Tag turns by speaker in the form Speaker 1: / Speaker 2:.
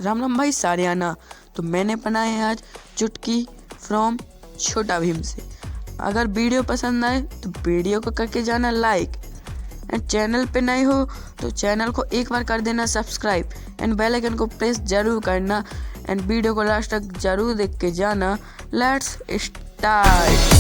Speaker 1: राम राम भाई सारियाना। तो मैंने बनाए हैं आज चुटकी फ्रॉम छोटा भीम से। अगर वीडियो पसंद आए तो वीडियो को करके जाना लाइक, एंड चैनल पे नए हो तो चैनल को एक बार कर देना सब्सक्राइब, एंड बेल आइकन को प्रेस जरूर करना, एंड वीडियो को लास्ट तक जरूर देख के जाना। Let's start.